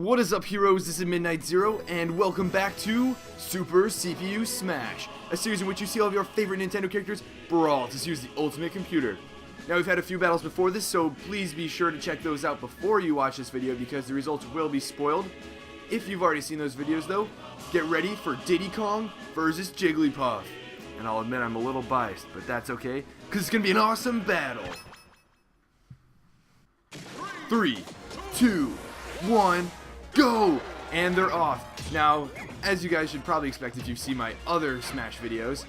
What is up, heroes? This is Midnight Zero, and welcome back to Super CPU Smash, a series in which you see all of your favorite Nintendo characters brawl to use the ultimate computer. Now, we've had a few battles before this, so please be sure to check those out before you watch this video because the results will be spoiled. If you've already seen those videos, though, get ready for Diddy Kong versus Jigglypuff. And I'll admit I'm a little biased, but that's okay, because it's going to be an awesome battle. 3, 2, 1... go! And they're off. Now, as you guys should probably expect if you've seen my other Smash videos,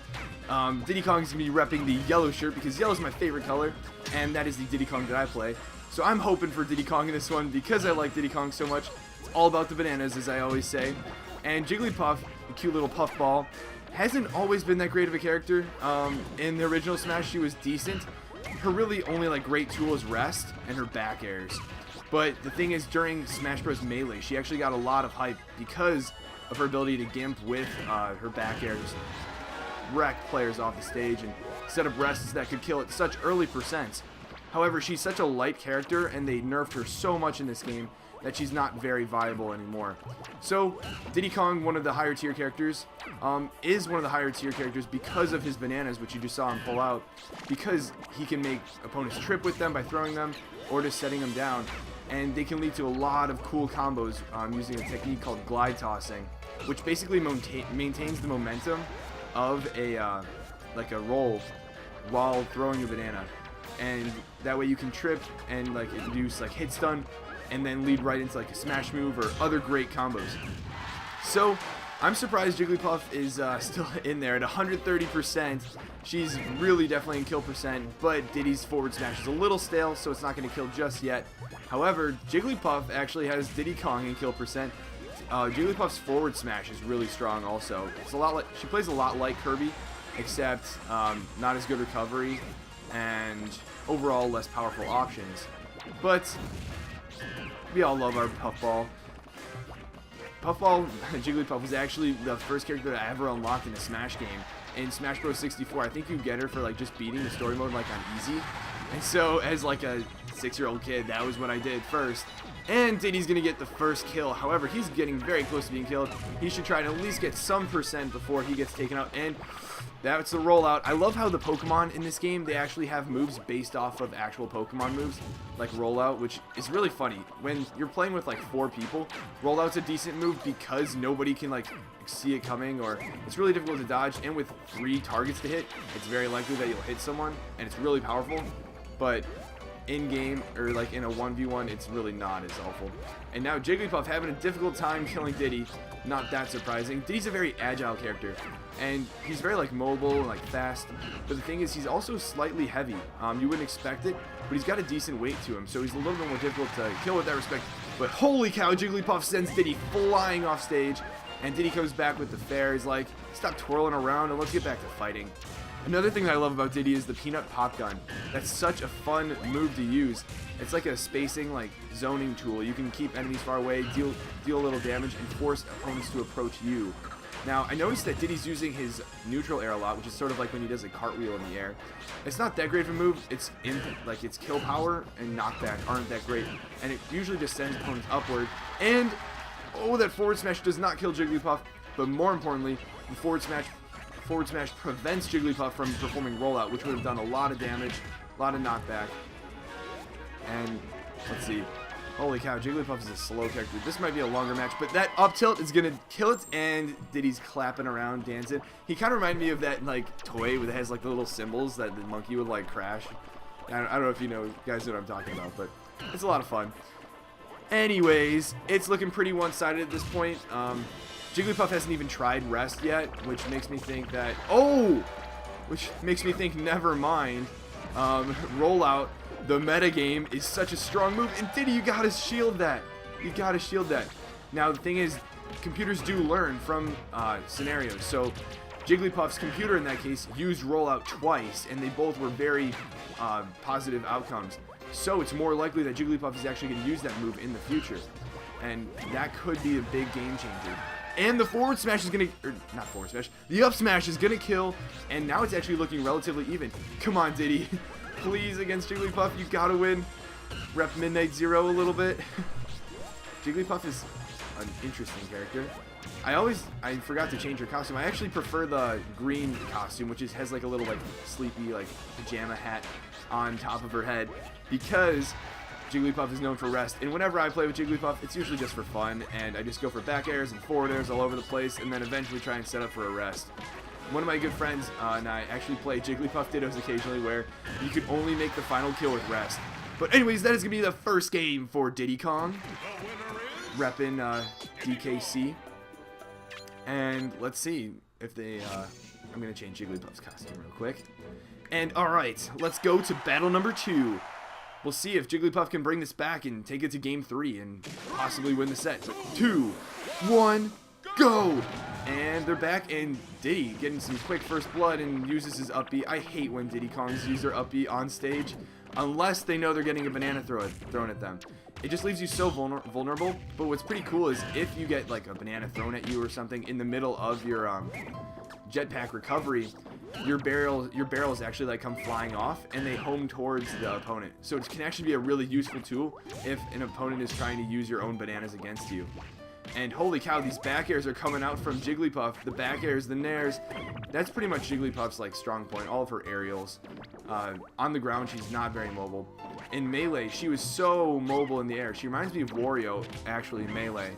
Diddy Kong's going to be repping the yellow shirt because yellow is my favorite color, and that is the Diddy Kong that I play. So I'm hoping for Diddy Kong in this one because I like Diddy Kong so much. It's all about the bananas, as I always say. And Jigglypuff, the cute little puffball, hasn't always been that great of a character. In the original Smash, she was decent. Her really only great tool is rest and her back airs. But the thing is, during Smash Bros. Melee, she actually got a lot of hype because of her ability to gimp with her back airs, wreck players off the stage, and set up rests that could kill at such early percents. However, she's such a light character, and they nerfed her so much in this game that she's not very viable anymore. So, Diddy Kong, one of the higher tier characters, is one of the higher tier characters because of his bananas, which you just saw him pull out, because he can make opponents trip with them by throwing them, or just setting them down. And they can lead to a lot of cool combos using a technique called glide tossing, which basically maintains the momentum of a roll while throwing a banana, and that way you can trip and induce hit stun, and then lead right into a smash move or other great combos. So I'm surprised Jigglypuff is still in there at 130%. She's really definitely in kill percent, but Diddy's forward smash is a little stale, so it's not going to kill just yet. However, Jigglypuff actually has Diddy Kong in kill percent. Jigglypuff's forward smash is really strong also. It's a lot like, she plays a lot like Kirby, except not as good recovery and overall less powerful options. But we all love our Puffball. Puffball Jigglypuff was actually the first character that I ever unlocked in a Smash game. In Smash Bros. 64, I think you get her for just beating the story mode on easy. And so as a 6-year-old kid, that was what I did first. And Diddy's gonna get the first kill. However, he's getting very close to being killed. He should try to at least get some percent before he gets taken out. And that's the rollout. I love how the Pokemon in this game, they actually have moves based off of actual Pokemon moves, like rollout, which is really funny. When you're playing with 4 people, rollout's a decent move because nobody can see it coming, or it's really difficult to dodge, and with 3 targets to hit, it's very likely that you'll hit someone, and it's really powerful. But in game, or in a 1v1, it's really not as helpful. And now Jigglypuff having a difficult time killing Diddy. Not that surprising. Diddy's a very agile character, and he's very mobile and fast, but the thing is he's also slightly heavy. You wouldn't expect it, but he's got a decent weight to him, so he's a little bit more difficult to kill with that respect. But holy cow, Jigglypuff sends Diddy flying off stage, and Diddy comes back with the fair. He's like, stop twirling around and let's get back to fighting. Another thing that I love about Diddy is the peanut pop gun. That's such a fun move to use. It's like a spacing, zoning tool. You can keep enemies far away, deal a little damage, and force opponents to approach you. Now, I noticed that Diddy's using his neutral air a lot, which is sort of like when he does a cartwheel in the air. It's not that great of a move. It's its kill power and knockback aren't that great, and it usually just sends opponents upward. And oh, that forward smash does not kill Jigglypuff, but more importantly, the forward smash prevents Jigglypuff from performing rollout, which would have done a lot of damage, a lot of knockback. And let's see. Holy cow, Jigglypuff is a slow character. This might be a longer match, but that up tilt is going to kill it, and Diddy's clapping around, dancing. He kind of reminded me of that toy that has the little symbols that the monkey would crash. I don't know if you guys know what I'm talking about, but it's a lot of fun. Anyways, it's looking pretty one-sided at this point. Jigglypuff hasn't even tried rest yet, which makes me think that... oh! Which makes me think, never mind. Rollout, the metagame, is such a strong move. And Diddy, you gotta shield that. You gotta shield that. Now, the thing is, computers do learn from scenarios. So, Jigglypuff's computer, in that case, used rollout twice, and they both were very positive outcomes. So, it's more likely that Jigglypuff is actually going to use that move in the future. And that could be a big game changer. And the forward smash is going to, or not forward smash, the up smash is going to kill, and now it's actually looking relatively even. Come on, Diddy. Please, against Jigglypuff, you got to win. Rep Midnight Zero a little bit. Jigglypuff is an interesting character. I forgot to change her costume. I actually prefer the green costume, which has like a little like sleepy like pajama hat on top of her head, because Jigglypuff is known for rest. And whenever I play with Jigglypuff, it's usually just for fun, and I just go for back airs and forward airs all over the place, and then eventually try and set up for a rest. One of my good friends and I actually play Jigglypuff Dittos occasionally, where you can only make the final kill with rest. But anyways, that is going to be the first game for Diddy Kong, repping DKC. And let's see if they, I'm going to change Jigglypuff's costume real quick. And alright, let's go to battle number 2. We'll see if Jigglypuff can bring this back and take it to game 3 and possibly win the set. 2, 1, go! And they're back, and Diddy getting some quick first blood and uses his up B. I hate when Diddy Kongs use their up B on stage, unless they know they're getting a banana thrown at them. It just leaves you so vulnerable. But what's pretty cool is if you get like a banana thrown at you or something in the middle of your jetpack recovery, your barrels actually like come flying off and they home towards the opponent. So it can actually be a really useful tool if an opponent is trying to use your own bananas against you. And holy cow, these back airs are coming out from Jigglypuff. The back airs, the nairs, that's pretty much Jigglypuff's like strong point. All of her aerials. On the ground, she's not very mobile. In Melee, she was so mobile in the air. She reminds me of Wario, actually, in Melee.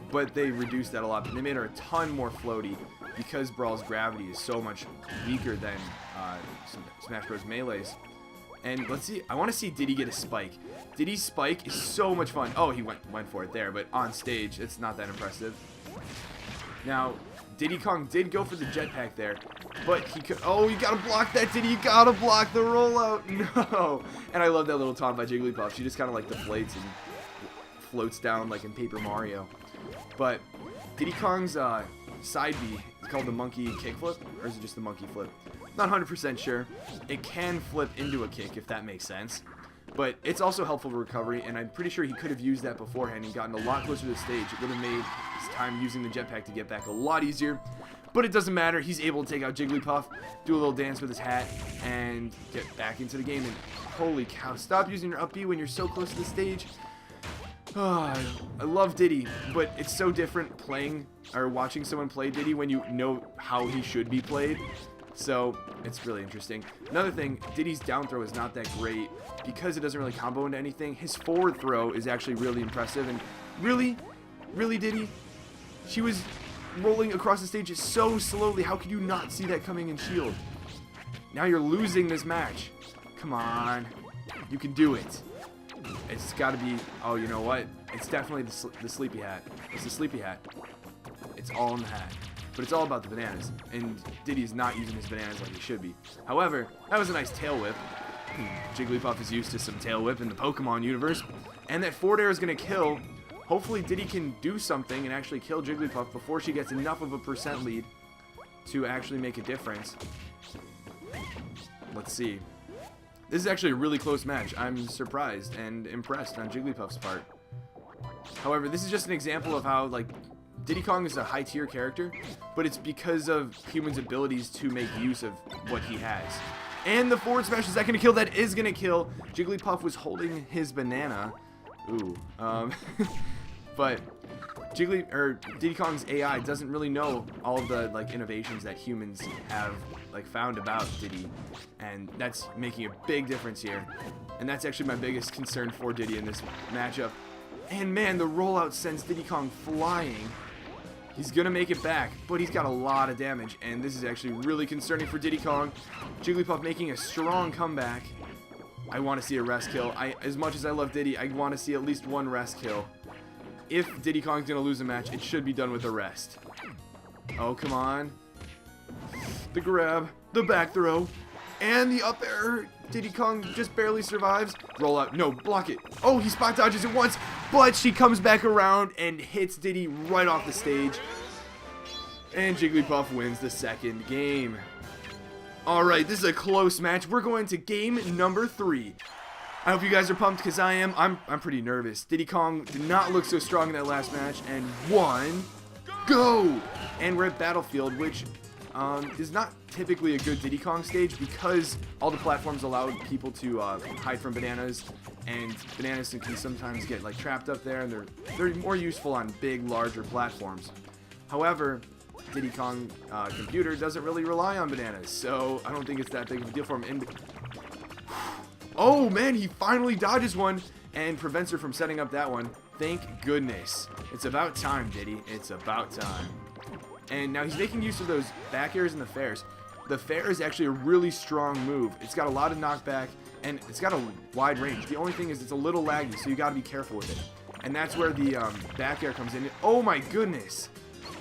But they reduced that a lot. But they made her a ton more floaty because Brawl's gravity is so much weaker than Smash Bros. Melee's. And let's see, I want to see Diddy get a spike. Diddy's spike is so much fun. Oh, he went for it there, but on stage, it's not that impressive. Now, Diddy Kong did go for the jetpack there, but he could. Oh, you gotta block that, Diddy. You gotta block the rollout. No. And I love that little taunt by Jigglypuff. She just kind of like deflates and floats down like in Paper Mario. But Diddy Kong's side B is called the monkey kickflip, or is it just the monkey flip? Not 100% sure. It can flip into a kick, if that makes sense. But it's also helpful for recovery, and I'm pretty sure he could have used that beforehand and gotten a lot closer to the stage. It would have made his time using the jetpack to get back a lot easier. But it doesn't matter. He's able to take out Jigglypuff, do a little dance with his hat, and get back into the game. And holy cow, stop using your up B when you're so close to the stage. Oh, I love Diddy, but it's so different playing or watching someone play Diddy when you know how he should be played. So it's really interesting. Another thing, Diddy's down throw is not that great because it doesn't really combo into anything. His forward throw is actually really impressive. And really, Diddy, she was rolling across the stage so slowly. How could you not see that coming in shield? Now you're losing this match. Come on, you can do it. It's got to be. Oh, you know what? It's definitely the sleepy hat. It's the sleepy hat. It's all in the hat. But it's all about the bananas, and Diddy's not using his bananas like he should be. However, that was a nice tail whip. Jigglypuff is used to some tail whip in the Pokemon universe, and that forward air is going to kill. Hopefully Diddy can do something and actually kill Jigglypuff before she gets enough of a percent lead to actually make a difference. Let's see. This is actually a really close match. I'm surprised and impressed on Jigglypuff's part. However, this is just an example of how, like, Diddy Kong is a high tier character, but it's because of humans' abilities to make use of what he has. And the forward smash, is that going to kill? That is going to kill. Jigglypuff was holding his banana. Ooh. But Diddy Kong's AI doesn't really know all of the like innovations that humans have like found about Diddy, and that's making a big difference here. And that's actually my biggest concern for Diddy in this matchup. And man, the rollout sends Diddy Kong flying. He's gonna make it back, but he's got a lot of damage, and this is actually really concerning for Diddy Kong. Jigglypuff making a strong comeback. I want to see a rest kill. As much as I love Diddy, I want to see at least one rest kill. If Diddy Kong's gonna lose a match, it should be done with a rest. Oh, come on. The grab, the back throw, and the up air. Diddy Kong just barely survives. Roll out. No, block it. Oh, he spot dodges it once, but she comes back around and hits Diddy right off the stage. And Jigglypuff wins the second game. Alright, this is a close match. We're going to game number 3. I hope you guys are pumped because I am. I'm pretty nervous. Diddy Kong did not look so strong in that last match. And 1, go! And we're at Battlefield, which is not typically a good Diddy Kong stage because all the platforms allow people to hide from bananas, and bananas can sometimes get like trapped up there, and they're more useful on big, larger platforms. However, Diddy Kong computer doesn't really rely on bananas, so I don't think it's that big of a deal for him. Oh man, he finally dodges one and prevents her from setting up that one. Thank goodness. It's about time, Diddy. It's about time. And now he's making use of those back airs and the fairs. The fair is actually a really strong move. It's got a lot of knockback, and it's got a wide range. The only thing is it's a little laggy, so you got to be careful with it. And that's where the back air comes in. Oh my goodness.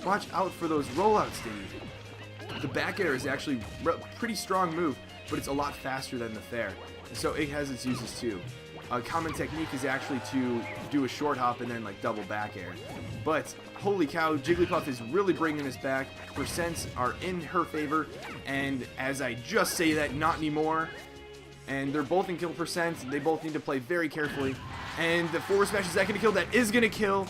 Watch out for those rollouts, Diddy. The back air is actually a pretty strong move, but it's a lot faster than the fair. So it has its uses too. A common technique is actually to do a short hop and then like double back air. But holy cow, Jigglypuff is really bringing this back. Percents are in her favor, and as I just say that, not anymore. And they're both in kill percent. They both need to play very carefully. And the forward smash, is that going to kill? That is going to kill.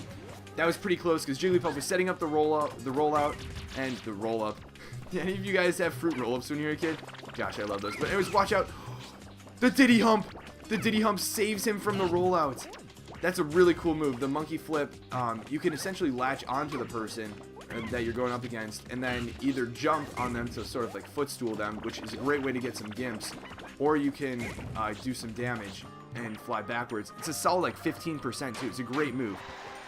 That was pretty close because Jigglypuff was setting up the rollout, and the roll-up. Did any of you guys have fruit roll-ups when you were a kid? Gosh, I love those. But anyways, watch out. The Diddy Hump. The Diddy Hump saves him from the rollout. That's a really cool move. The monkey flip, you can essentially latch onto the person that you're going up against and then either jump on them to sort of like footstool them, which is a great way to get some gimps, or you can do some damage and fly backwards. It's a solid like 15% too. It's a great move.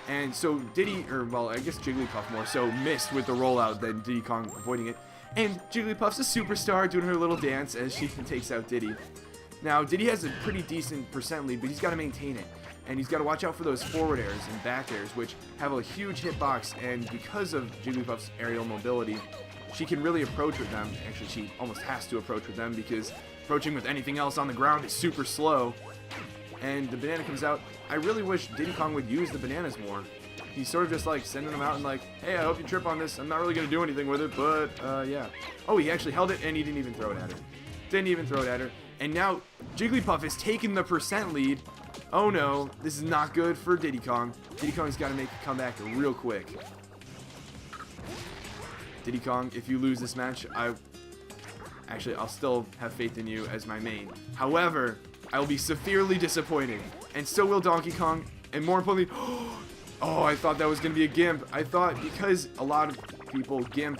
And so Diddy, or well, I guess Jigglypuff more so, missed with the rollout than Diddy Kong avoiding it. And Jigglypuff's a superstar doing her little dance as she takes out Diddy. Now, Diddy has a pretty decent percent lead, but he's got to maintain it. And he's got to watch out for those forward airs and back airs, which have a huge hitbox. And because of Jigglypuff's aerial mobility, she can really approach with them. Actually, she almost has to approach with them because approaching with anything else on the ground is super slow. And the banana comes out. I really wish Diddy Kong would use the bananas more. He's sort of just like sending them out and like, hey, I hope you trip on this. I'm not really going to do anything with it, but yeah. Oh, he actually held it and he didn't even throw it at her. Didn't even throw it at her. And now Jigglypuff has taken the percent lead. Oh no, this is not good for Diddy Kong. Diddy Kong's got to make a comeback real quick. Diddy Kong, if you lose this match, I'll still have faith in you as my main. However, I will be severely disappointed. And so will Donkey Kong. And more importantly, oh, I thought that was going to be a gimp. I thought because a lot of people gimp,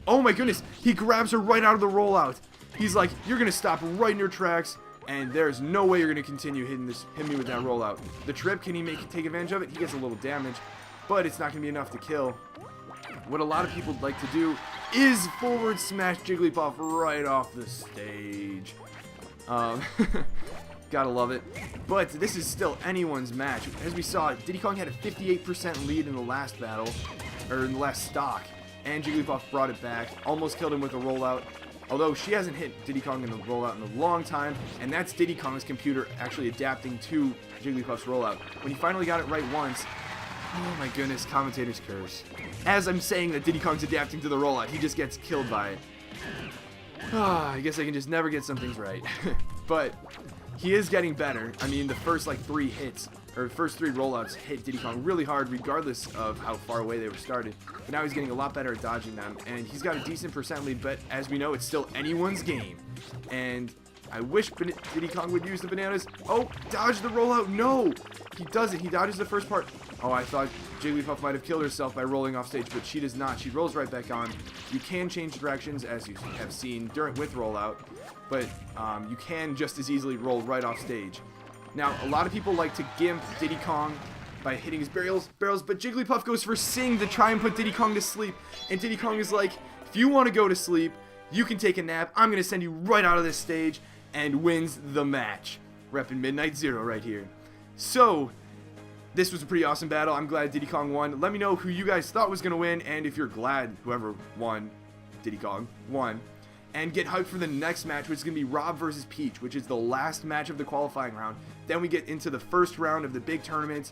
oh my goodness, he grabs her right out of the rollout. He's like, you're going to stop right in your tracks, and there's no way you're going to continue hitting me with that rollout. The trip, can he take advantage of it? He gets a little damage, but it's not going to be enough to kill. What a lot of people like to do is forward smash Jigglypuff right off the stage. Gotta love it. But this is still anyone's match. As we saw, Diddy Kong had a 58% lead in the last battle, or in the last stock, and Jigglypuff brought it back, almost killed him with a rollout. Although she hasn't hit Diddy Kong in the rollout in a long time, and that's Diddy Kong's computer actually adapting to Jigglypuff's rollout. When he finally got it right once, oh my goodness, commentators curse. As I'm saying that Diddy Kong's adapting to the rollout, he just gets killed by it. I guess I can just never get some things right. But he is getting better. I mean, the first like 3 hits, or first 3 rollouts hit Diddy Kong really hard regardless of how far away they were started. But now he's getting a lot better at dodging them, and he's got a decent percent lead, but as we know, it's still anyone's game. And I wish Diddy Kong would use the bananas. Oh, dodge the rollout. No, he doesn't. He dodges the first part. Oh, I thought Jigglypuff might have killed herself by rolling off stage, but she does not. She rolls right back on. You can change directions, as you have seen with rollout, but you can just as easily roll right off stage. Now, a lot of people like to gimp Diddy Kong by hitting his barrels, but Jigglypuff goes for Sing to try and put Diddy Kong to sleep. And Diddy Kong is like, if you want to go to sleep, you can take a nap. I'm going to send you right out of this stage, and wins the match. Repping Midnight Zero right here. So, this was a pretty awesome battle. I'm glad Diddy Kong won. Let me know who you guys thought was going to win, and if you're glad whoever won, Diddy Kong, won. And get hyped for the next match, which is going to be Rob versus Peach, which is the last match of the qualifying round. Then we get into the first round of the big tournament.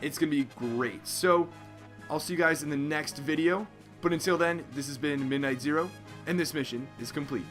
It's going to be great. So, I'll see you guys in the next video. But until then, this has been Midnight Zero, and this mission is complete.